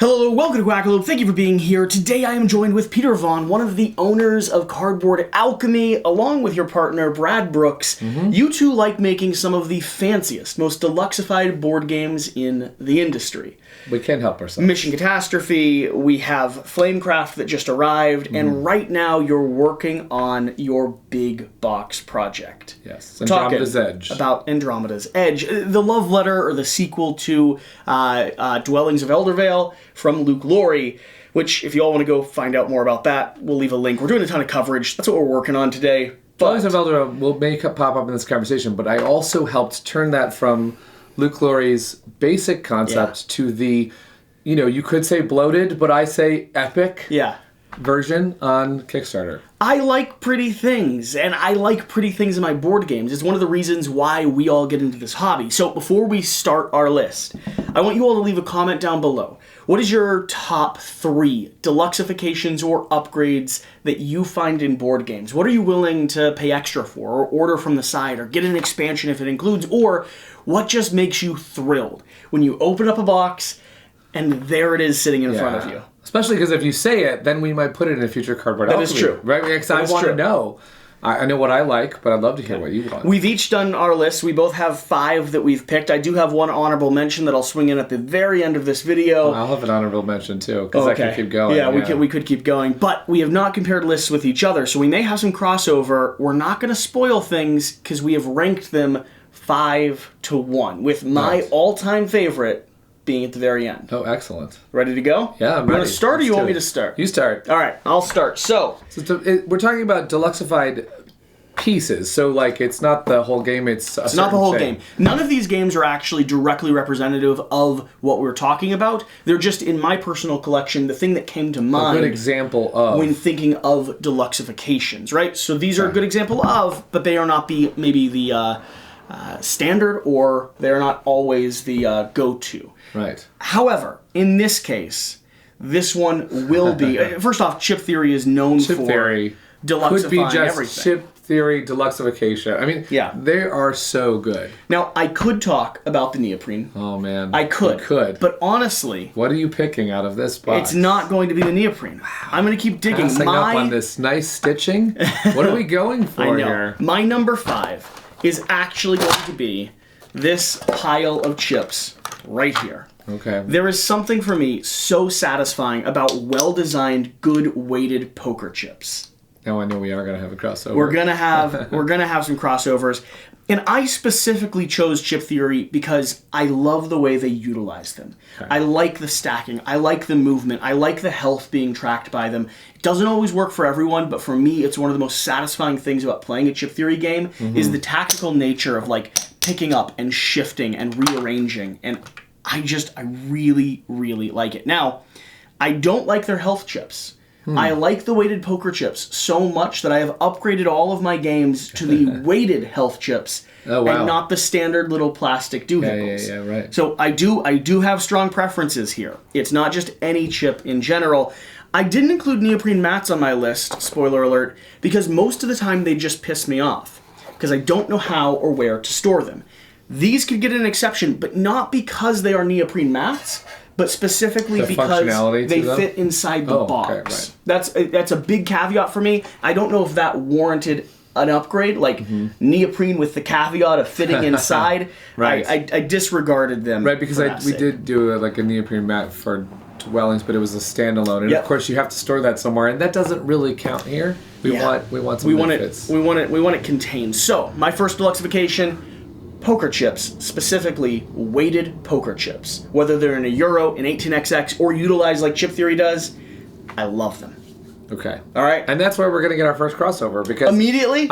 Hello, welcome to Quackalope. Thank you for being here. Today I am joined with Peter Vaughn, one of the owners of Cardboard Alchemy, along with your partner, Brad Brooks. You two like making some of the fanciest, most deluxified board games in the industry. We can't help ourselves. Mission Catastrophe, we have Flamecraft that just arrived, and right now you're working on your big box project. Yes, Andromeda's Edge. About Andromeda's Edge, the love letter or the sequel to Dwellings of Eldervale from Luke Laurie, which if you all want to go find out more about that, we'll leave a link. We're doing a ton of coverage. That's what we're working on today. Dwellings of Eldervale will pop up in this conversation, but I also helped turn that from Luke Laurie's basic concept to the, you could say bloated, but I say epic version on Kickstarter. I like pretty things, and I like pretty things in my board games. It's one of the reasons why we all get into this hobby. So before we start our list, I want you all to leave a comment down below. What is your top 3 deluxifications or upgrades that you find in board games? What are you willing to pay extra for, or order from the side, or get an expansion if it includes, or what just makes you thrilled when you open up a box and there it is sitting in front of you? Especially because if you say it, then we might put it in a future Cardboard Alchemy. That is true. Right? Because I want to know. I know what I like, but I'd love to hear what you want. We've each done our list. We both have 5 that we've picked. I do have one honorable mention that I'll swing in at the very end of this video. I'll have an honorable mention too, because I can keep going. Yeah, we could keep going. But we have not compared lists with each other, so we may have some crossover. We're not going to spoil things because we have ranked them 5-1, with my all-time favorite being at the very end. Oh, excellent. Ready to go? Yeah, I'm ready. You want to start or you want me to start? You start. All right, I'll start. So we're talking about deluxified pieces, so it's not the whole game, it's not the whole game. None of these games are actually directly representative of what we're talking about. They're just, in my personal collection, the thing that came to mind. A good example of. When thinking of deluxifications, right? So these are a good example of, but they are not maybe the standard, or they're not always the go-to. Right. However, in this case, this one will be... First off, Chip Theory is known for deluxifying could be just everything. Chip Theory deluxification. I mean, they are so good. Now, I could talk about the neoprene. Oh, man. I could. You could. But honestly... What are you picking out of this box? It's not going to be the neoprene. I'm going to keep digging. Passing up on this nice stitching? What are we going for here? My number 5 is actually going to be this pile of chips right here. Okay. There is something for me so satisfying about well-designed, good weighted poker chips. Now I know we are going to have a crossover. We're gonna have some crossovers, and I specifically chose Chip Theory because I love the way they utilize them. Okay. I like the stacking. I like the movement. I like the health being tracked by them. It doesn't always work for everyone, but for me, it's one of the most satisfying things about playing a Chip Theory game is the tactical nature of picking up and shifting and rearranging, and I really, really like it. Now, I don't like their health chips. I like the weighted poker chips so much that I have upgraded all of my games to the weighted health chips and not the standard little plastic doohickeys. Yeah, right. So I do have strong preferences here. It's not just any chip in general. I didn't include neoprene mats on my list, spoiler alert, because most of the time they just piss me off because I don't know how or where to store them. These could get an exception, but not because they are neoprene mats, but specifically because they fit inside the box. Okay, right. That's a big caveat for me. I don't know if that warranted an upgrade, neoprene with the caveat of fitting inside. Right. I disregarded them. Right, because we did do a neoprene mat for Dwellings, but it was a standalone, and of course you have to store that somewhere, and that doesn't really count here. We want it contained. So my first deluxification. Poker chips, specifically weighted poker chips. Whether they're in a Euro, an 18XX, or utilized like Chip Theory does, I love them. Okay. All right. And that's where we're going to get our first crossover. Because Immediately.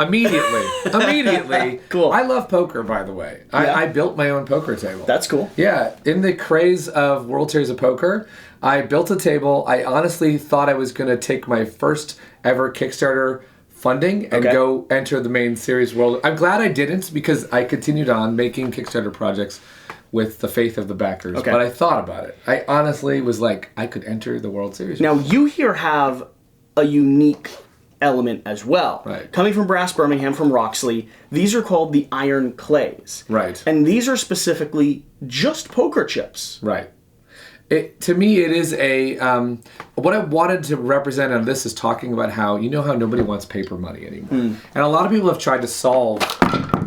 Cool. I love poker, by the way. I built my own poker table. That's cool. Yeah. In the craze of World Series of Poker, I built a table. I honestly thought I was going to take my first ever Kickstarter funding and go enter the main series world. I'm glad I didn't, because I continued on making Kickstarter projects with the faith of the backers. But I thought about it. I honestly was like, I could enter the World Series. Now, you here have a unique element as well. Right. Coming from Brass Birmingham, from Roxley, these are called the Iron Clays. Right. And these are specifically just poker chips. Right. To me, it is a what I wanted to represent on this is talking about how how nobody wants paper money anymore, and a lot of people have tried to solve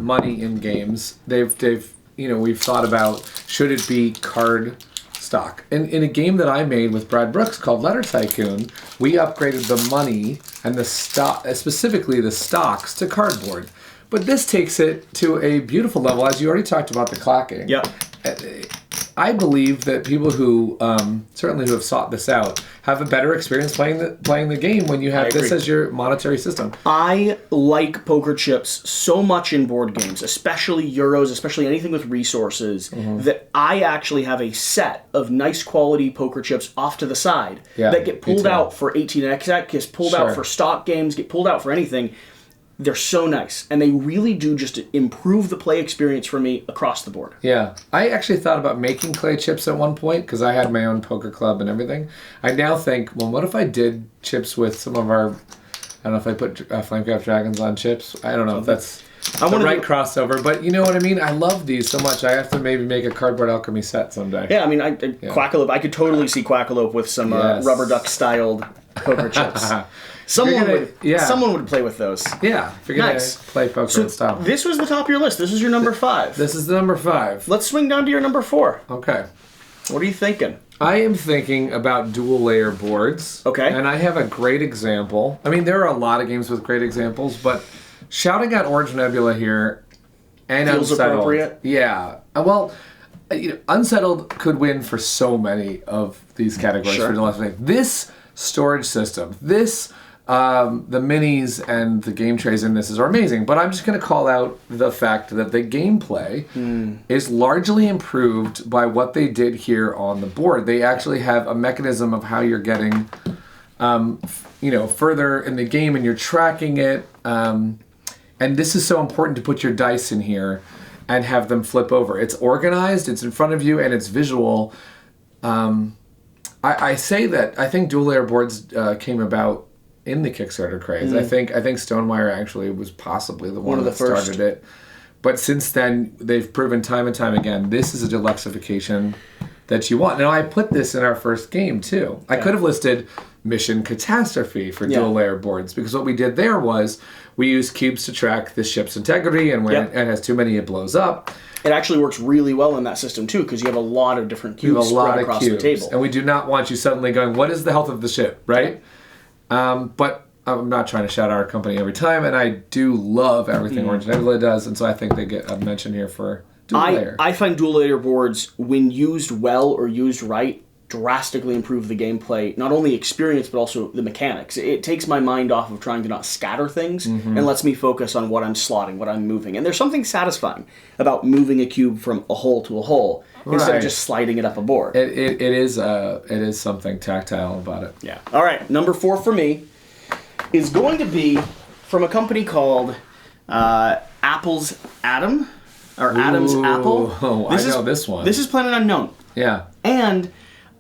money in games. We've thought about should it be card stock. In a game that I made with Brad Brooks called Letter Tycoon, we upgraded the money and the stock, specifically the stocks, to cardboard. But this takes it to a beautiful level, as you already talked about the clacking. Yep. I believe that people who certainly who have sought this out have a better experience playing the game when you have this as your monetary system. I like poker chips so much in board games, especially Euros, especially anything with resources, that I actually have a set of nice quality poker chips off to the side that get pulled out for 18x, get pulled out for stock games, get pulled out for anything. They're so nice, and they really do just improve the play experience for me across the board. Yeah. I actually thought about making clay chips at one point, because I had my own poker club and everything. I now think, well, what if I did chips with some of our... I don't know if I put Flamecraft Dragons on chips. I don't know if that's the right crossover, but you know what I mean? I love these so much. I have to maybe make a Cardboard Alchemy set someday. Yeah, I mean, Quackalope, I could totally see Quackalope with some rubber duck-styled poker chips. Someone would play with those. Yeah, if you're going to play poker and stuff. This was the top of your list. This was your number 5. This is the number 5. Let's swing down to your number 4. Okay. What are you thinking? I am thinking about dual layer boards. Okay. And I have a great example. I mean, there are a lot of games with great examples, but shouting out Orange Nebula here and feels Unsettled. Appropriate. Yeah. Well, Unsettled could win for so many of these categories for Deluxe. This storage system, the minis and the Gametrayz in this are amazing, but I'm just going to call out the fact that the gameplay is largely improved by what they did here on the board. They actually have a mechanism of how you're getting, further in the game, and you're tracking it. And this is so important to put your dice in here and have them flip over. It's organized, it's in front of you, and it's visual. I say that I think dual layer boards came about in the Kickstarter craze. I think Stonewire actually was possibly the one that started it. But since then, they've proven time and time again, this is a deluxification that you want. Now, I put this in our first game, too. I could have listed Mission Catastrophe for dual layer boards, because what we did there was we used cubes to track the ship's integrity, and when it has too many, it blows up. It actually works really well in that system, too, because you have a lot of different cubes spread across the table. And we do not want you suddenly going, what is the health of the ship, right? But I'm not trying to shout out our company every time, and I do love everything Orange Nebula does, and so I think they get a mention here for dual layer. I find dual layer boards, when used well or used right, drastically improve the gameplay, not only experience, but also the mechanics. It takes my mind off of trying to not scatter things and lets me focus on what I'm slotting, what I'm moving. And there's something satisfying about moving a cube from a hole to a hole instead of just sliding it up a board. It is something tactile about it. Yeah. All right, number 4 for me is going to be from a company called Apple's Atom, or Adam's Apple. Oh, I know this one. This is Planet Unknown. Yeah. And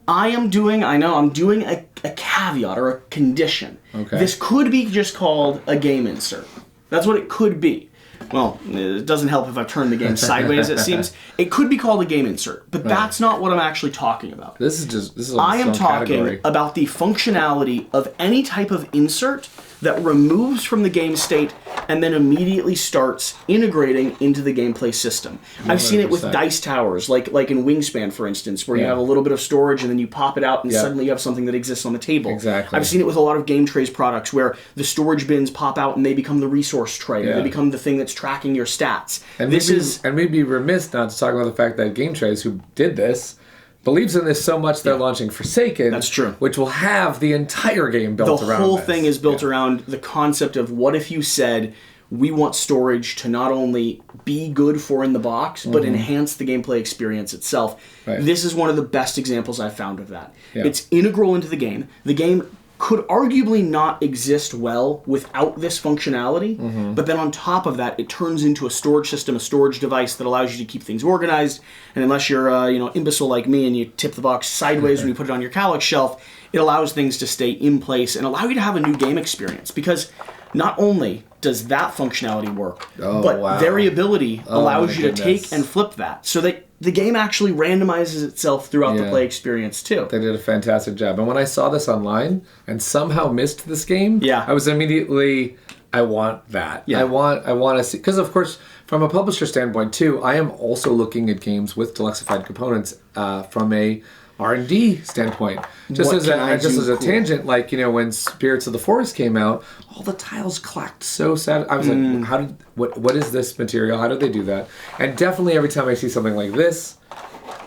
I'm doing a caveat or a condition. Okay. This could be just called a game insert. That's what it could be. Well, it doesn't help if I've turned the game sideways, it seems. It could be called a game insert, but that's not what I'm actually talking about. This is I am talking about the functionality of any type of insert that removes from the game state and then immediately starts integrating into the gameplay system. 100%. I've seen it with dice towers, like in Wingspan, for instance, where you have a little bit of storage and then you pop it out and suddenly you have something that exists on the table. Exactly. I've seen it with a lot of Gametrayz products where the storage bins pop out and they become the resource tray. They become the thing that's tracking your stats. And we'd be remiss not to talk about the fact that Gametrayz, who did this, believes in this so much they're launching Forsaken. That's true. Which will have the entire game built around The whole this. thing is built around the concept of what if you said, we want storage to not only be good for in the box, but enhance the gameplay experience itself. Right. This is one of the best examples I've found of that. Yeah. It's integral into the game. The game could arguably not exist well without this functionality, but then on top of that, it turns into a storage system, a storage device that allows you to keep things organized, and unless you're imbecile like me and you tip the box sideways when you put it on your Kallax shelf, it allows things to stay in place and allow you to have a new game experience, because not only does that functionality work, but variability allows you to take and flip that, so that the game actually randomizes itself throughout the play experience too. They did a fantastic job. And when I saw this online and somehow missed this game, I was immediately, I want that. Yeah. I want to see, because of course, from a publisher standpoint too, I am also looking at games with Deluxified components from a R&D standpoint. Just as a tangent, like, you know, when Spirits of the Forest came out, all the tiles clacked so sad. I was like, what is this material? How did they do that? And definitely every time I see something like this,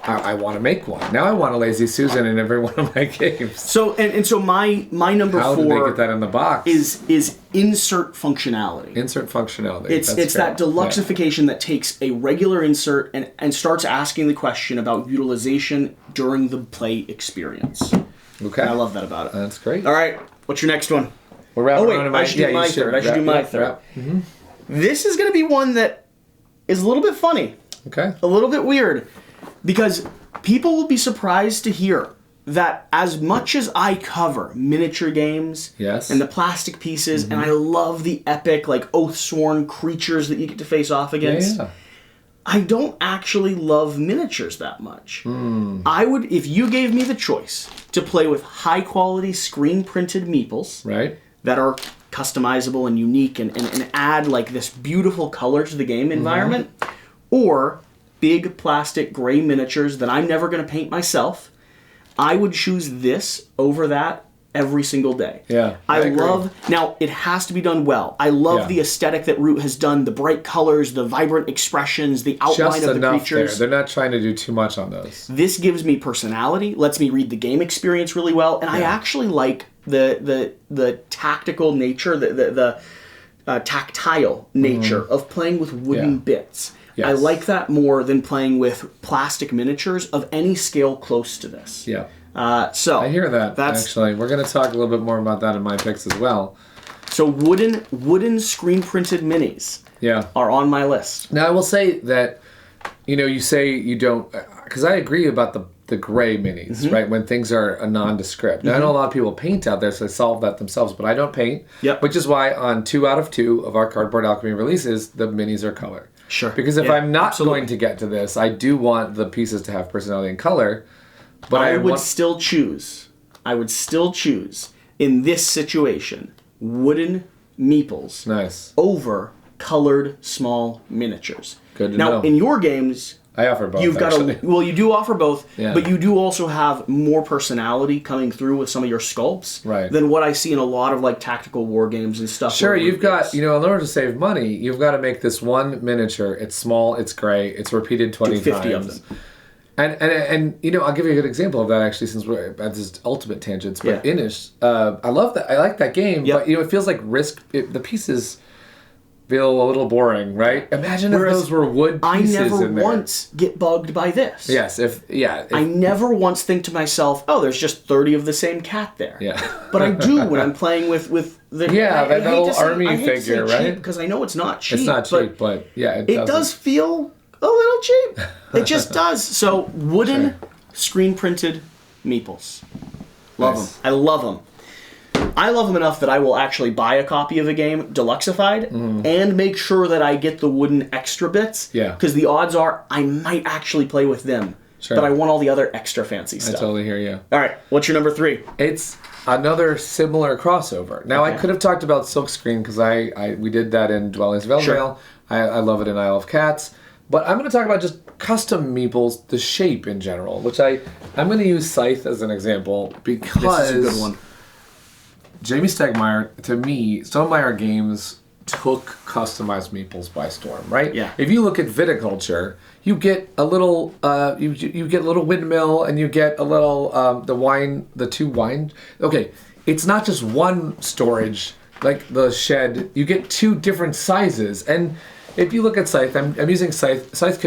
I want to make one. Now I want a Lazy Susan in every one of my games. So so my number 4. How did they get that in the box? Is insert functionality. Insert functionality. It's that deluxification that takes a regular insert and starts asking the question about utilization during the play experience. Okay. And I love that about it. That's great. All right. What's your next one? We're wrapping around I should do my third. I should do my third. Mm-hmm. This is going to be one that is a little bit funny. Okay. A little bit weird. Because people will be surprised to hear that as much as I cover miniature games and the plastic pieces, and I love the epic, like, oath-sworn creatures that you get to face off against, I don't actually love miniatures that much. I would, if you gave me the choice to play with high-quality screen-printed meeples that are customizable and unique and add, like, this beautiful color to the game environment, or big plastic gray miniatures that I'm never going to paint myself, I would choose this over that every single day. Yeah, I love, now it has to be done well. I love the aesthetic that Root has done, the bright colors, the vibrant expressions, the outline just of the creatures. They're not trying to do too much on those. This gives me personality, lets me read the game experience really well, and I actually like the tactical nature, the tactile nature of playing with wooden bits. Yes. I like that more than playing with plastic miniatures of any scale close to this. Yeah. So I hear that, actually. We're going to talk a little bit more about that in my picks as well. So wooden screen-printed minis are on my list. Now, I will say that, you know, you say you don't... Because I agree about the gray minis, right? When things are a nondescript. Now, I know a lot of people paint out there, so they solve that themselves, but I don't paint. Which is why on 2 out of 2 of our Cardboard Alchemy releases, the minis are color. Sure. Because if I'm not going to get to this, I do want the pieces to have personality and color. But I would still choose in this situation wooden meeples over colored small miniatures. Good to know. Now in your games, I offer both. You do offer both, but you do also have more personality coming through with some of your sculpts than what I see in a lot of like tactical war games and stuff. Sure, you've got, in order to save money, you've got to make this one miniature. It's small, it's gray, it's repeated 20 times. 50 of them. And I'll give you a good example of that actually, since we're at this ultimate tangents. But Inish, I love that. I like that game, but it feels like the pieces feel a little boring, right? Imagine if those were wood pieces in there. I never once get bugged by this. Yes, I never once think to myself, oh, there's just 30 of the same cat there. Yeah. But I do when I'm playing with the... that little army figure, right? Because I know it's not cheap. It's not cheap, but it does feel a little cheap. It just does. So, wooden, screen-printed meeples. Love them. I love them. I love them enough that I will actually buy a copy of a game Deluxified and make sure that I get the wooden extra bits. Because the odds are I might actually play with them. Sure. But I want all the other extra fancy stuff. I totally hear you. All right. What's your number 3? It's another similar crossover. Now, I could have talked about Silkscreen because we did that in Dwellings of Eldraine. Sure. I love it in Isle of Cats. But I'm going to talk about just custom meeples, the shape in general, which I'm going to use Scythe as an example because... This is a good one. Jamie Stegmaier, to me, Stonemaier Games took customized meeples by storm, right? Yeah. If you look at viticulture, you get a little, you get a little windmill, and you get a little the 2 wine. Okay, it's not just one storage like the shed. You get 2 different sizes, and if you look at Scythe, I'm using Scythe. Scythe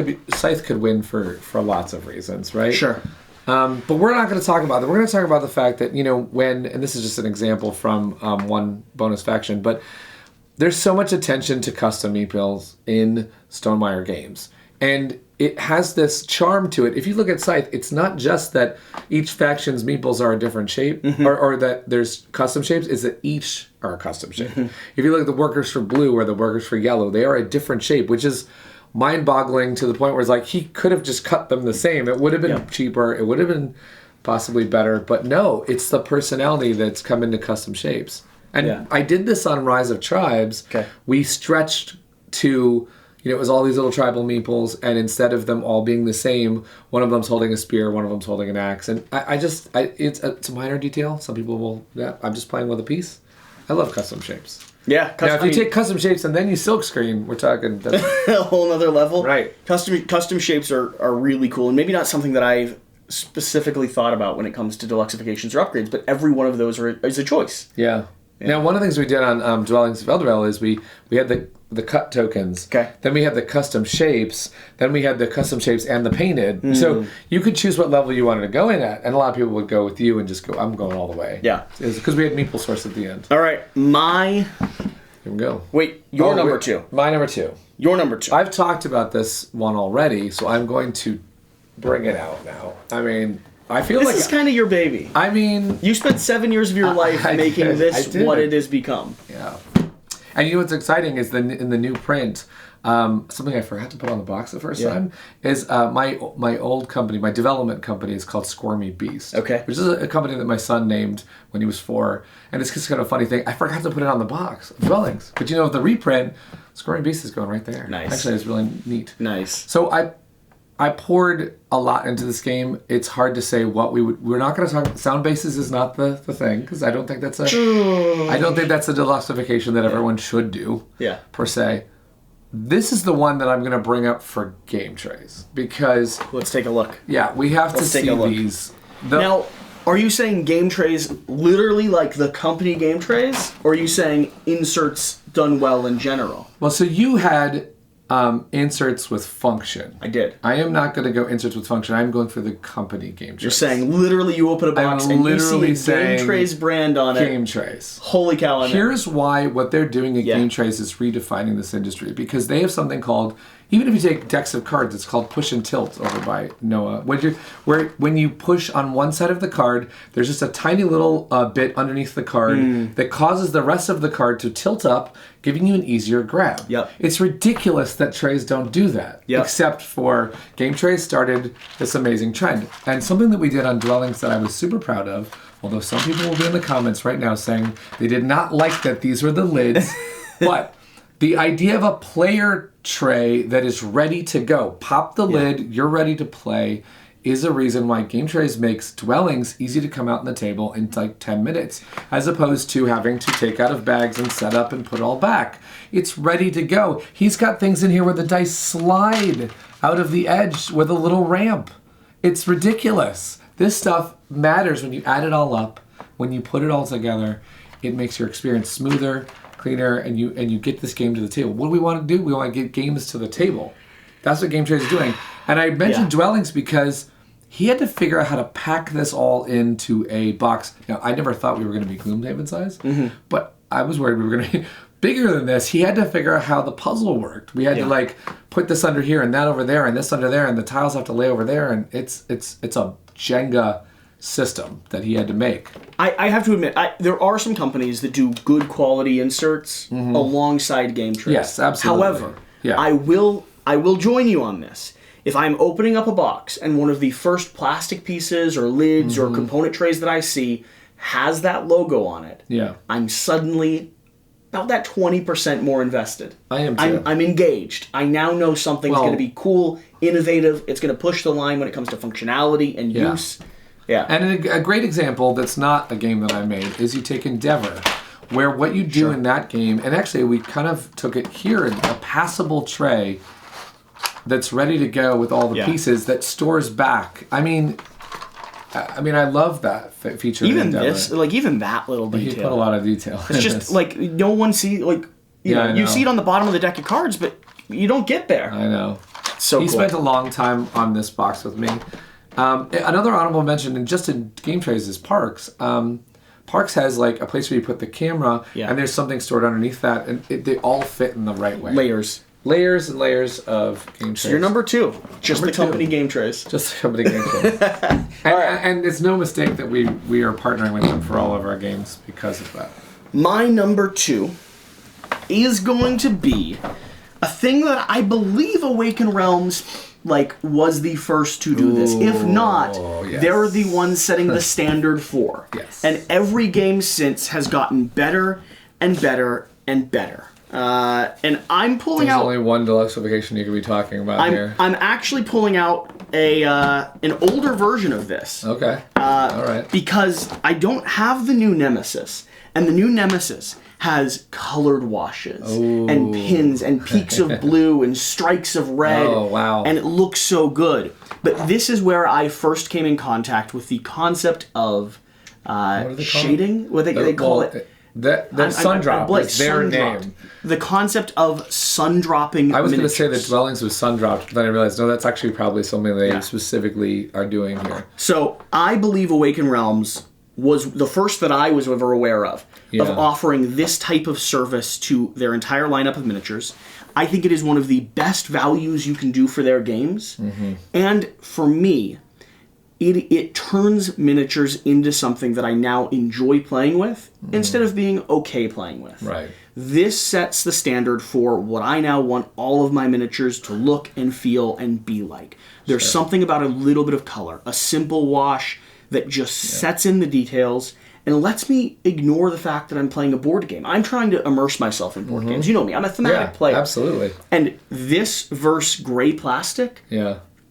could win for lots of reasons, right? Sure. But we're not going to talk about that. We're going to talk about the fact that, and this is just an example from one bonus faction, but there's so much attention to custom meeples in Stonemaier Games. And it has this charm to it. If you look at Scythe, it's not just that each faction's meeples are a different shape, or that there's custom shapes, it's that each are a custom shape. If you look at the workers for blue or the workers for yellow, they are a different shape, which is mind-boggling to the point where it's like he could have just cut them the same. It would have been cheaper. It would have been possibly better. But no, it's the personality that's come into custom shapes. And I did this on Rise of Tribes. Okay. We stretched to, it was all these little tribal meeples, and instead of them all being the same, one of them's holding a spear, one of them's holding an axe. And it's a minor detail. Some people will, I'm just playing with a piece. I love custom shapes. Yeah. Now, if you take custom shapes and then you silkscreen, we're talking a whole other level. Right. Custom shapes are really cool, and maybe not something that I've specifically thought about when it comes to deluxifications or upgrades, but every one of those is a choice. Yeah. Now, one of the things we did on Dwellings of Eldervale is we had the cut tokens. Okay. Then we had the custom shapes. Then we had the custom shapes and the painted. So you could choose what level you wanted to go in at, and a lot of people would go with you and just go, I'm going all the way. Yeah. Because we had Meeple Source at the end. All right. Here we go. Wait, your number 2. My number 2. Your number 2. I've talked about this one already, so I'm going to bring it out now. I mean, I feel this is kind of your baby. I mean, you spent 7 years of your life making this what it has become. Yeah. And what's exciting is in the new print, something I forgot to put on the box the first time is my old company, my development company is called Squirmy Beast. Okay. Which is a company that my son named when he was 4. And it's just kind of a funny thing. I forgot to put it on the box of Dwellings. But the reprint, Squirmy Beast is going right there. Nice. Actually, it's really neat. Nice. So I poured a lot into this game. It's hard to say what we're not going to talk. Sound bases is not the thing, because I don't think that's a deluxification that everyone should do. Yeah. Per se. This is the one that I'm going to bring up for Gametrayz, because let's take a look. Yeah, we have to see these. Now, are you saying Gametrayz literally like the company Gametrayz, or are you saying inserts done well in general? Well, so you had inserts with function. I did. I am not going to go inserts with function. I'm going for the company Gametrayz. You're saying literally you open a box and you see a Gametrayz brand on it. Gametrayz. Holy cow. Here's why what they're doing at Gametrayz is redefining this industry, because they have something called, even if you take decks of cards, it's called push and tilt over by Noah. When you push on one side of the card, there's just a tiny little bit underneath the card that causes the rest of the card to tilt up, giving you an easier grab. Yep. It's ridiculous that trays don't do that, except for Gametrayz started this amazing trend. And something that we did on Dwellings that I was super proud of, although some people will be in the comments right now saying they did not like that these were the lids, but the idea of a player tray that is ready to go, pop the lid, you're ready to play, is a reason why Gametrayz makes Dwellings easy to come out on the table in like 10 minutes, as opposed to having to take out of bags and set up and put all back. It's ready to go. He's got things in here where the dice slide out of the edge with a little ramp. It's ridiculous. This stuff matters when you add it all up, when you put it all together. It makes your experience smoother, cleaner, and you get this game to the table. What do we want to do? We want to get games to the table. That's what Gametrayz is doing. And I mentioned Dwellings because he had to figure out how to pack this all into a box. Now, I never thought we were going to be Gloomhaven size, but I was worried we were going to be bigger than this. He had to figure out how the puzzle worked. We had to put this under here and that over there and this under there, and the tiles have to lay over there, and it's a Jenga system that he had to make. I have to admit, there are some companies that do good quality inserts alongside Gametrayz. Yes, absolutely. However, I will join you on this. If I'm opening up a box and one of the first plastic pieces or lids or component trays that I see has that logo on it, I'm suddenly about that 20% more invested. I am too. I'm engaged. I now know something's going to be cool, innovative. It's going to push the line when it comes to functionality and use. Yeah. And a great example that's not a game that I made is you take Endeavor, where what you do in that game, and actually we kind of took it here, a passable tray that's ready to go with all the pieces that stores back. I mean, I love that feature. Even this, even that little detail. He put a lot of detail. It's just no one see you see it on the bottom of the deck of cards, but you don't get there. I know. He spent a long time on this box with me. Another honorable mention, and just in Gametrayz, is Parks. Parks has a place where you put the camera, and there's something stored underneath that, and they all fit in the right way. Layers and layers of Gametrayz. So you're number 2. Just the company Gametrayz. Just the company Gametrayz. And it's no mistake that we are partnering with them for all of our games because of that. My number 2 is going to be A thing that I believe Awaken Realms was the first to do this. If not, yes. they're the ones setting the standard for. Yes. And every game since has gotten better and better and better. And I'm pulling out. There's only one deluxification you could be talking about here. I'm actually pulling out an older version of this. Okay. All right. Because I don't have the new Nemesis, and the new Nemesis has colored washes and pins and peaks of blue and strikes of red. Oh, wow. And it looks so good. But this is where I first came in contact with the concept of shading. What they call it. The Sundropped is their name. The concept of sun-dropping I was going to say miniatures. that Dwellings was Sundropped, but then I realized, no, that's actually probably something they specifically are doing here. So I believe Awaken Realms was the first that I was ever aware of offering this type of service to their entire lineup of miniatures. I think it is one of the best values you can do for their games. Mm-hmm. And for me, it turns miniatures into something that I now enjoy playing with instead of being okay playing with. Right. This sets the standard for what I now want all of my miniatures to look and feel and be like. There's something about a little bit of color, a simple wash that just sets in the details and lets me ignore the fact that I'm playing a board game. I'm trying to immerse myself in board games. You know me, I'm a thematic player. Absolutely. And this versus gray plastic,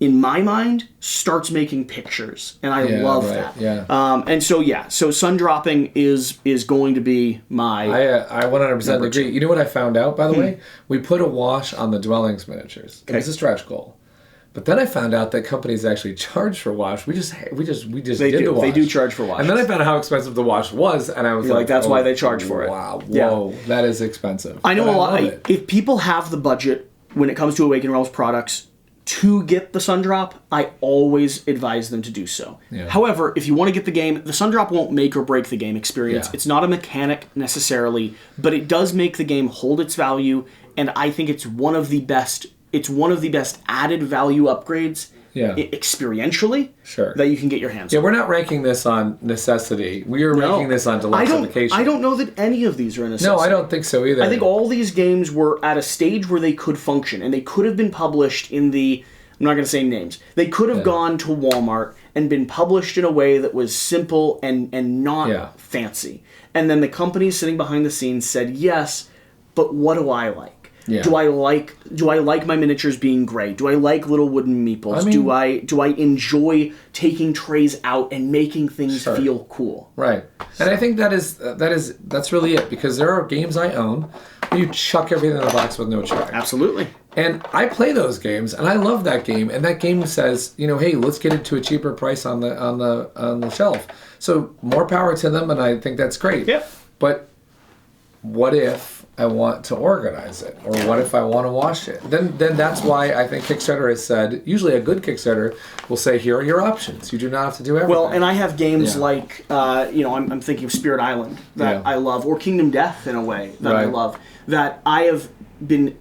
in my mind, starts making pictures. And I love that. Yeah. And so sun dropping is going to be my I 100% agree. You know what I found out, by the way? We put a wash on the Dwellings miniatures. It was a stretch goal. But then I found out that companies actually charge for wash. We just did the wash. They do charge for wash. And then I found out how expensive the wash was, and I was like, that's why they charge for it. Wow, whoa, that is expensive. I know a lot. If people have the budget when it comes to Awaken Realms products to get the Sundrop, I always advise them to do so. Yeah. However, if you want to get the game, the Sundrop won't make or break the game experience. Yeah. It's not a mechanic necessarily, but it does make the game hold its value, and I think it's one of the best. It's one of the best added value upgrades experientially that you can get your hands on. Yeah, we're not ranking this on necessity. We are ranking this on deluxification. I don't know that any of these are a necessity. No, I don't think so either. I think all these games were at a stage where they could function, and they could have been published in the... I'm not going to say names. They could have gone to Walmart and been published in a way that was simple and not fancy. And then the companies sitting behind the scenes said, yes, but what do I like? Yeah. Do I like my miniatures being gray? Do I like little wooden meeples? Do I enjoy taking trays out and making things feel cool? Right. And I think that's really it, because there are games I own where you chuck everything in the box with no tray. Absolutely. And I play those games, and I love that game. And that game says, hey, let's get it to a cheaper price on the shelf. So more power to them, and I think that's great. Yep. But what if I want to organize it, or what if I want to wash it? Then that's why I think Kickstarter has said, usually a good Kickstarter will say, here are your options. You do not have to do everything. Well, and I have games like, I'm thinking of Spirit Island that I love, or Kingdom Death in a way that I love, that I have been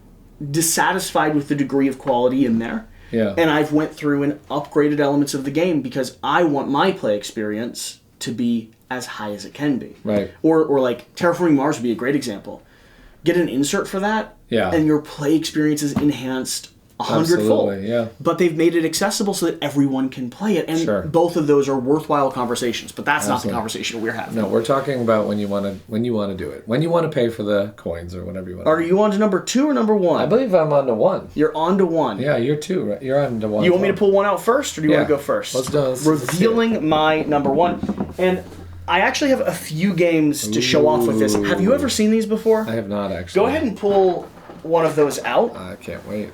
dissatisfied with the degree of quality in there. Yeah. And I've went through and upgraded elements of the game because I want my play experience to be as high as it can be. Right. Or like Terraforming Mars would be a great example. Get an insert for that, and your play experience is enhanced 100-fold. Yeah. But they've made it accessible so that everyone can play it, and both of those are worthwhile conversations. But that's not the conversation we're having. No, we're talking about when you want to do it, when you want to pay for the coins or whatever you want. Are you on to number 2 or number 1? I believe I'm on to 1. You're on to 1. Yeah, you're 2. Right? You're on to 1. You want me to pull one out first, or do you want to go first? Let's do it. Revealing my number 1, and I actually have a few games to show off with this. Have you ever seen these before? I have not, actually. Go ahead and pull one of those out. I can't wait.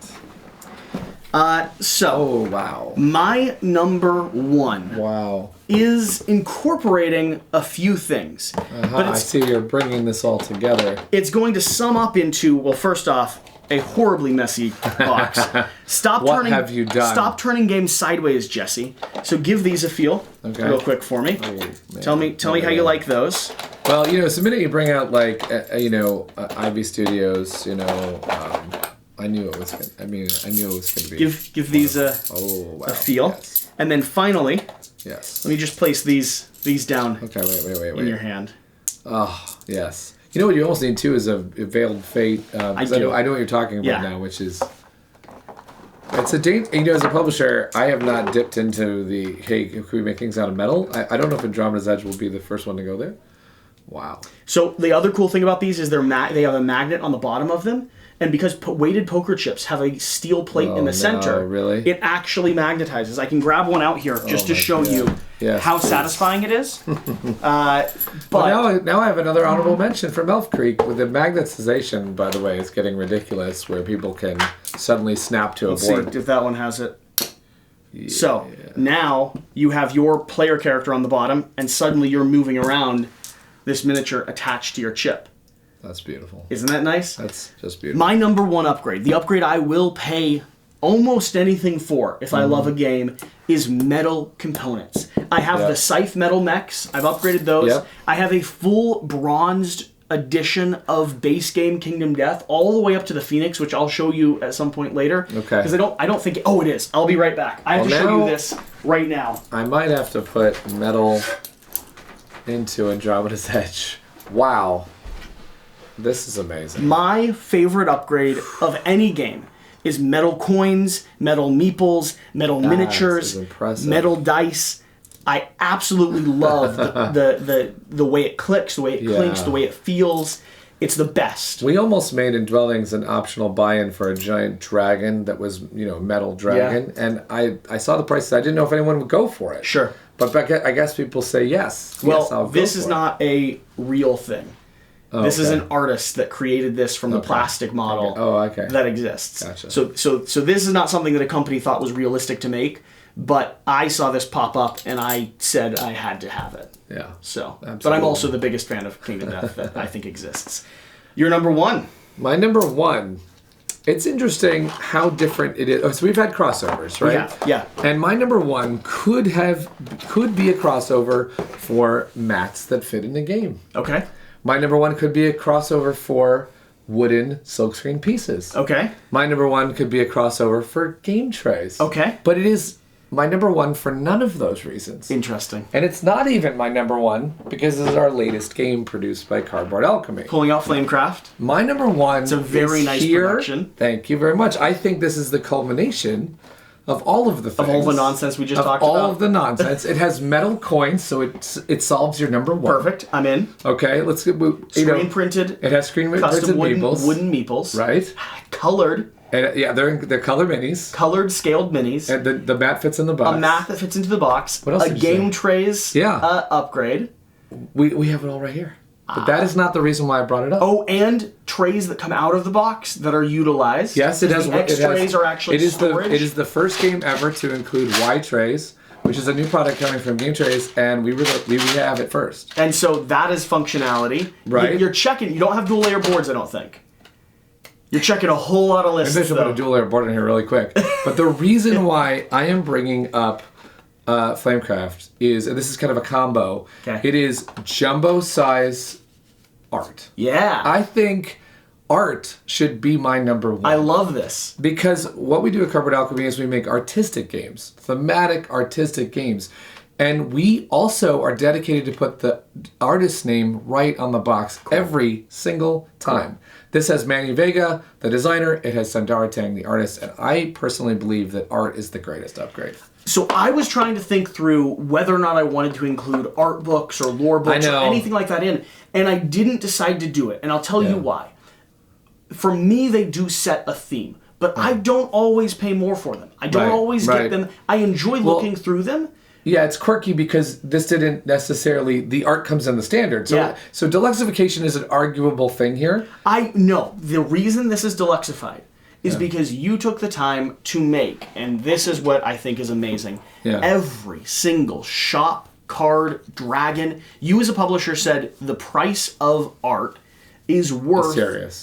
Oh, wow. My number 1 is incorporating a few things. But I see you're bringing this all together. It's going to sum up into, well, first off, a horribly messy box. What have you done? Stop turning games sideways, Jesse. So give these a feel real quick for me. Tell me how you like those. Well, the minute you bring out Ivy Studios, I knew it was good. I knew it was going to be. Give these a feel, and then finally, let me just place these down. Okay, wait. In your hand. Oh yes. You know what you almost need too is a Veiled Fate. I do. I know what you're talking about now, which is it's a as a publisher, I have not dipped into the can we make things out of metal? I don't know if Andromeda's Edge will be the first one to go there. Wow. So the other cool thing about these is they have a magnet on the bottom of them. And because weighted poker chips have a steel plate in the center, really? It actually magnetizes. I can grab one out here just to show you how satisfying it is. But now I have another honorable mention from Elf Creek with the magnetization. By the way, is getting ridiculous, where people can suddenly snap to a board. Let's see if that one has it. Yeah. So now you have your player character on the bottom, and suddenly you're moving around this miniature attached to your chip. That's beautiful. Isn't that nice? That's just beautiful. My number one upgrade, the upgrade I will pay almost anything for if I love a game, is metal components. I have the Scythe metal mechs. I've upgraded those. Yep. I have a full bronzed edition of base game Kingdom Death, all the way up to the Phoenix, which I'll show you at some point later. Okay. Because I don't think... Oh, it is. I'll be right back. I have to show you this right now. I might have to put metal into Andromeda's Edge. Wow. This is amazing. My favorite upgrade of any game is metal coins, metal meeples, metal miniatures, metal dice. I absolutely love the way it clicks, the way it clinks, the way it feels. It's the best. We almost made in Dwellings an optional buy-in for a giant dragon that was, metal dragon. Yeah. And I saw the prices. I didn't know if anyone would go for it. Sure. But I guess people say yes. Well, yes, I'll go this is for not a real thing. This is an artist that created this from the plastic model that exists. Gotcha. So this is not something that a company thought was realistic to make, but I saw this pop up and I said I had to have it. Yeah. So, absolutely. But I'm also the biggest fan of Kingdom Death that I think exists. Your number one. My number one. It's interesting how different it is. Oh, so we've had crossovers, right? Yeah. And my number one could be a crossover for mats that fit in the game. Okay. My number one could be a crossover for wooden silkscreen pieces. Okay. My number one could be a crossover for Gametrayz. Okay. But it is my number one for none of those reasons. Interesting. And it's not even my number one because this is our latest game produced by Cardboard Alchemy. Pulling out Flamecraft. My number one It's a very nice production. Thank you very much. I think this is the culmination of all of the things. Of all the nonsense we just talked about. All of the nonsense. It has metal coins, so it solves your number one. Perfect. I'm in. Okay, let's get... Screen printed. It has screen printed meeples. Wooden meeples. Right. Colored. And, they're color minis. Colored scaled minis. And the mat fits in the box. A mat that fits into the box. What else a Gametrayz upgrade. We have it all right here. But that is not the reason why I brought it up. Oh, and trays that come out of the box that are utilized. Yes, it has. The X trays are actually storage. It is the first game ever to include Y trays, which is a new product coming from Gametrayz, and we have it first. And so that is functionality. Right. You're checking. You don't have dual layer boards, I don't think. You're checking a whole lot of lists. Maybe I should put a dual layer board in here really quick. But the reason why I am bringing up Flamecraft is, and this is kind of a combo. Okay. It is jumbo size art. Yeah. I think art should be my number one. I love this. Because what we do at Cardboard Alchemy is we make artistic games, thematic artistic games. And we also are dedicated to put the artist's name right on the box every single time. This has Manny Vega, the designer. It has Sandaratang, the artist. And I personally believe that art is the greatest upgrade. So I was trying to think through whether or not I wanted to include art books or lore books or anything like that in. And I didn't decide to do it. And I'll tell you why. For me, they do set a theme. But I don't always pay more for them. I don't always get them. I enjoy looking through them. Yeah, it's quirky because this didn't necessarily... The art comes in the standard. So, so Deluxification is an arguable thing here. No. The reason this is Deluxified is because you took the time to make, and this is what I think is amazing, every single shop, card, dragon. You as a publisher said the price of art is worth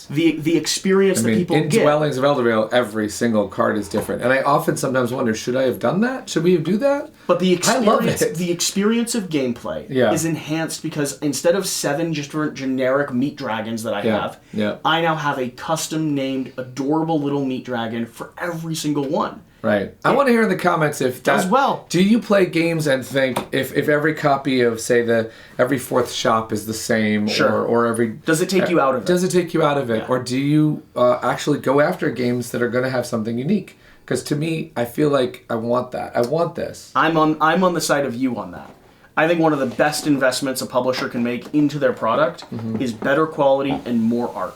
the experience that people get. In Dwellings of Eldervale, every single card is different. And I often sometimes wonder, should I have done that? Should we do that? But the experience of gameplay is enhanced because instead of 7 just generic meat dragons that I have, I now have a custom named adorable little meat dragon for every single one. Right. I want to hear in the comments if that... As well. Do you play games and think if every copy of, say, every fourth shop is the same, Sure. or every... Does it take you out of it? Does it take you out of it? Yeah. Or do you actually go after games that are going to have something unique? Because to me, I feel like I want that. I want this. I'm on the side of you on that. I think one of the best investments a publisher can make into their product is better quality and more art.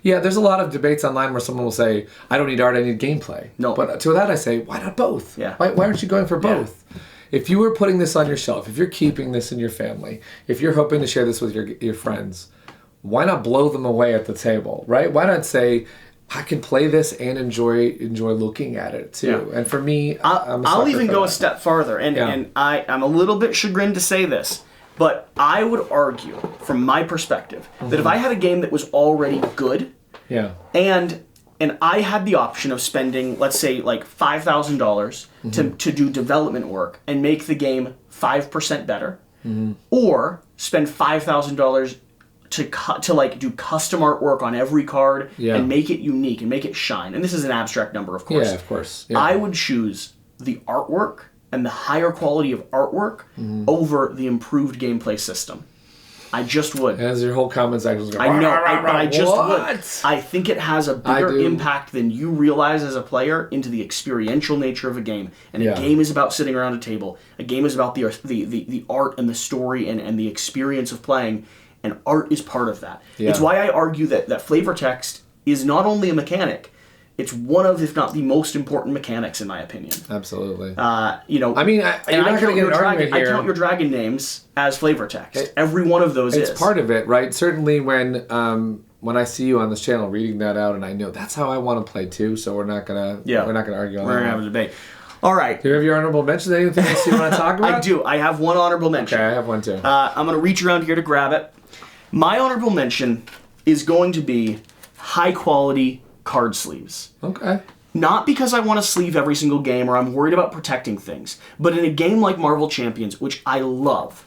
Yeah, there's a lot of debates online where someone will say, I don't need art, I need gameplay. No. But to that I say, why not both? Yeah. Why aren't you going for both? Yeah. If you were putting this on your shelf, if you're keeping this in your family, if you're hoping to share this with your friends, why not blow them away at the table, right? Why not say, I can play this and enjoy looking at it too. Yeah. And for me, I'll even go a step farther, and I'm a little bit chagrined to say this, but I would argue, from my perspective, that if I had a game that was already good, and I had the option of spending, let's say, like $5,000 to do development work and make the game 5% better, or spend $5,000 to like do custom artwork on every card and make it unique and make it shine. And this is an abstract number, of course. Yeah, of course. Yeah. I would choose the artwork and the higher quality of artwork over the improved gameplay system. I just would. As your whole comment section goes, I know, but I just would. I think it has a bigger impact than you realize as a player into the experiential nature of a game. And a game is about sitting around a table. A game is about the art and the story and the experience of playing. And art is part of that. Yeah. It's why I argue that flavor text is not only a mechanic, it's one of, if not the most important mechanics, in my opinion. Absolutely. You know, I mean, you're not going to get an argument here. I count your dragon names as flavor text. Every one of those is. It's part of it, right? Certainly when I see you on this channel reading that out, and I know that's how I want to play too. So we're not gonna argue on that. We're gonna have a debate. All right. Do you have your honorable mentions? Anything else you want to talk about? I do. I have one honorable mention. Okay, I have one too. I'm going to reach around here to grab it. My honorable mention is going to be high quality card sleeves. Okay. Not because I want to sleeve every single game or I'm worried about protecting things, but in a game like Marvel Champions, which I love,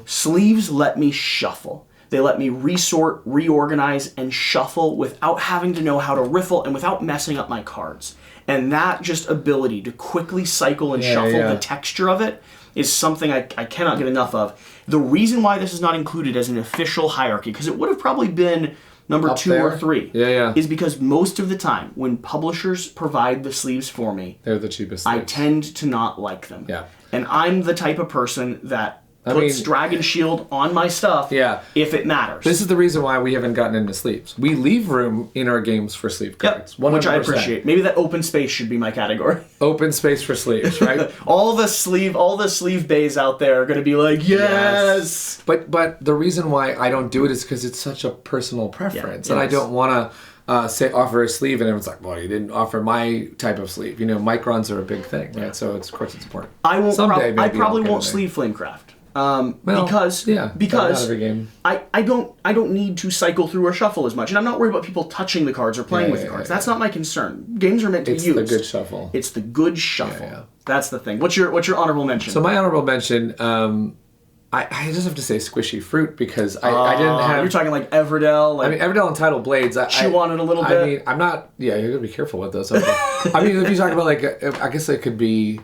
sleeves let me shuffle. They let me resort, reorganize, and shuffle without having to know how to riffle and without messing up my cards. And that just ability to quickly cycle and shuffle, the texture of it, is something I cannot get enough of. The reason why this is not included as an official hierarchy, because it would have probably been number 2 or 3, is because most of the time when publishers provide the sleeves for me, they're the cheapest sleeves. I tend to not like them. Yeah. And I'm the type of person that puts Dragon Shield on my stuff if it matters. This is the reason why we haven't gotten into sleeves. We leave room in our games for sleeve cards. 100%. Which I appreciate. Maybe that open space should be my category. Open space for sleeves, right? all the sleeve bays out there are going to be like, yes! But the reason why I don't do it is because it's such a personal preference. And I don't want to offer a sleeve and everyone's like, well, you didn't offer my type of sleeve. You know, microns are a big thing, right? So of course it's important. I probably won't sleeve Flamecraft. Because not every game. I don't need to cycle through or shuffle as much, and I'm not worried about people touching the cards or playing with the cards. That's not my concern. Games are meant to be used. It's the good shuffle. It's the good shuffle. That's the thing. What's your honorable mention? So my honorable mention, I just have to say Squishy Fruit because I didn't have. You're talking like Everdell. I mean Everdell and Tidal Blades. Chew on it a little bit. I mean, I'm not. Yeah, you're gonna be careful with those. Okay. I mean, if you talk about like, I guess it could be.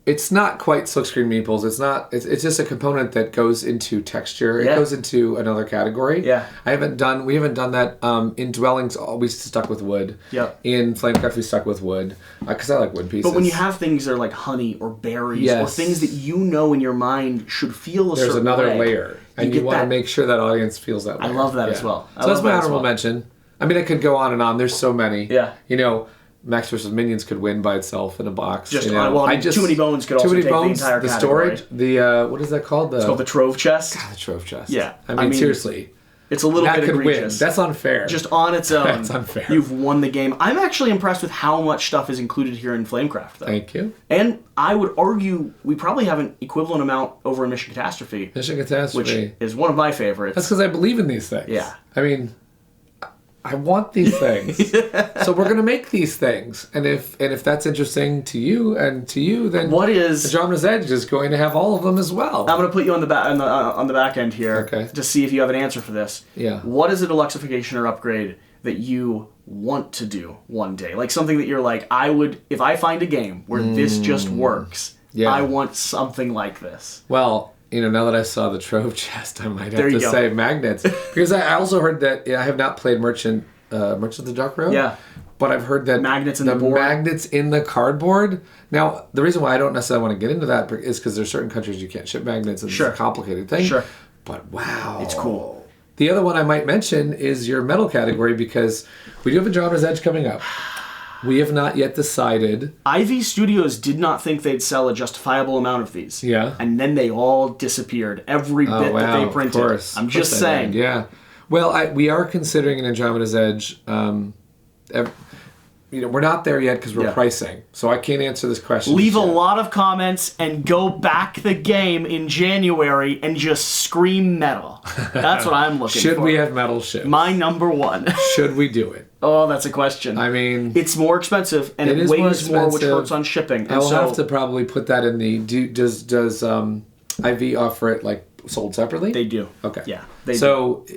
It's not quite silkscreen meeples. It's not. It's just a component that goes into texture. It goes into another category. Yeah. We haven't done that in Dwellings. We stuck with wood. Yeah. In Flamecraft, we stuck with wood because I like wood pieces. But when you have things that are like honey or berries or things that you know in your mind should feel a certain way. There's another layer, and you want to make sure that audience feels that way. I love that as well. So that's my honorable mention. I mean, I could go on and on. There's so many. Yeah. You know. Max vs. Minions could win by itself in a box. Too Many Bones could also take the entire category. Storage, what is that called? It's called the Trove Chest. God, the Trove Chest. Yeah. I mean seriously. It's a little bit egregious. Win. That's unfair. Just on its own. That's unfair. You've won the game. I'm actually impressed with how much stuff is included here in Flamecraft, though. Thank you. And I would argue we probably have an equivalent amount over in Mission Catastrophe. Which is one of my favorites. That's because I believe in these things. Yeah. I mean, I want these things. So we're gonna make these things. And if that's interesting to you, then what is Andromeda's Edge is going to have all of them as well. I'm gonna put you on the back end here to see if you have an answer for this. Yeah. What is a deluxification or upgrade that you want to do one day? Like something that you're like, I would, if I find a game where this just works, I want something like this. Well, now that I saw the Trove chest, I might have to say magnets. Because I also heard that, I have not played Merchant of the Dark Road. Yeah. But I've heard that magnets in the board. Magnets in the cardboard. Now, the reason why I don't necessarily want to get into that is because there's certain countries you can't ship magnets, and it's a complicated thing. Sure. But wow. It's cool. The other one I might mention is your metal category, because we do have Andromeda's Edge coming up. We have not yet decided. IV Studios did not think they'd sell a justifiable amount of these. Yeah. And then they all disappeared. Every bit that they printed. Of course. I'm just saying. Yeah. Well, we are considering an Andromeda's Edge. We're not there yet because we're pricing. So I can't answer this question. Leave a lot of comments and go back the game in January and just scream metal. That's what I'm looking for. Should we have metal ships? My number one. Should we do it? Oh, that's a question. I mean, it's more expensive and it weighs more, which hurts on shipping. I'll have to probably put that in the. Does IV offer it like sold separately? They do. Okay. Yeah. They do.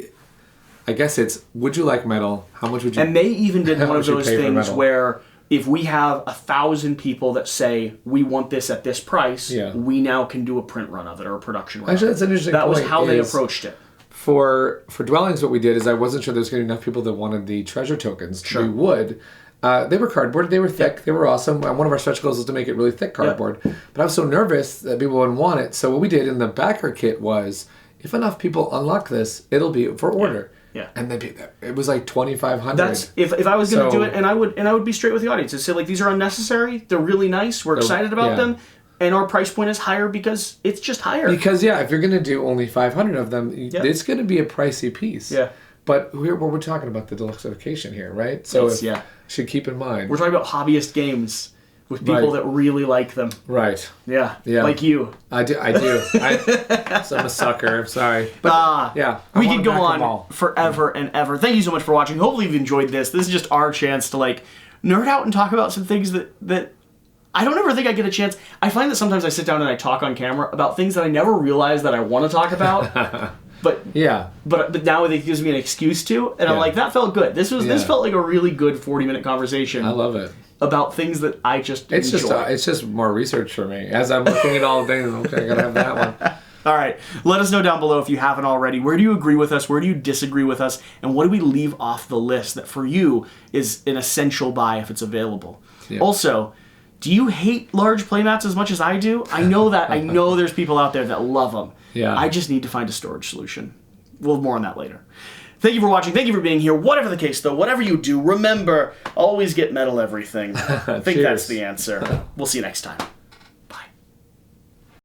I guess it's, would you like metal? How much would you? And they even did one of those things where if we have 1,000 people that say we want this at this price, we now can do a print run of it or a production run. Actually, that's an interesting point. That was how they approached it. For Dwellings, what we did is I wasn't sure there was going to be enough people that wanted the treasure tokens to do wood. They were cardboard. They were thick. They were awesome. One of our stretch goals was to make it really thick cardboard. But I was so nervous that people wouldn't want it. So what we did in the backer kit was, if enough people unlock this, it'll be for order. Yeah. And it was like 2,500. That's if I was going to do it, and I would be straight with the audience and say, like, these are unnecessary. They're really nice. We're excited about them. And our price point is higher because it's just higher. Because, if you're going to do only 500 of them, it's going to be a pricey piece. Yeah. But we're talking about the deluxification here, right? So should keep in mind. We're talking about hobbyist games with people that really like them. Right. Yeah. Like you. I do. So I'm a sucker. I'm sorry. But, we could go on forever and ever. Thank you so much for watching. Hopefully you've enjoyed this. This is just our chance to, like, nerd out and talk about some things that I don't ever think I get a chance. I find that sometimes I sit down and I talk on camera about things that I never realized that I want to talk about. But now it gives me an excuse to, and I'm like, that felt good. This felt like a really good 40-minute conversation. I love it. About things that I just enjoy. It's just more research for me. As I'm looking at all the things, okay, I gotta have that one. All right. Let us know down below if you haven't already. Where do you agree with us? Where do you disagree with us? And what do we leave off the list that for you is an essential buy if it's available? Yeah. Also, do you hate large playmats as much as I do? I know that. I know there's people out there that love them. Yeah. I just need to find a storage solution. We'll have more on that later. Thank you for watching. Thank you for being here. Whatever the case, though, whatever you do, remember, always get metal everything. I think that's the answer. We'll see you next time.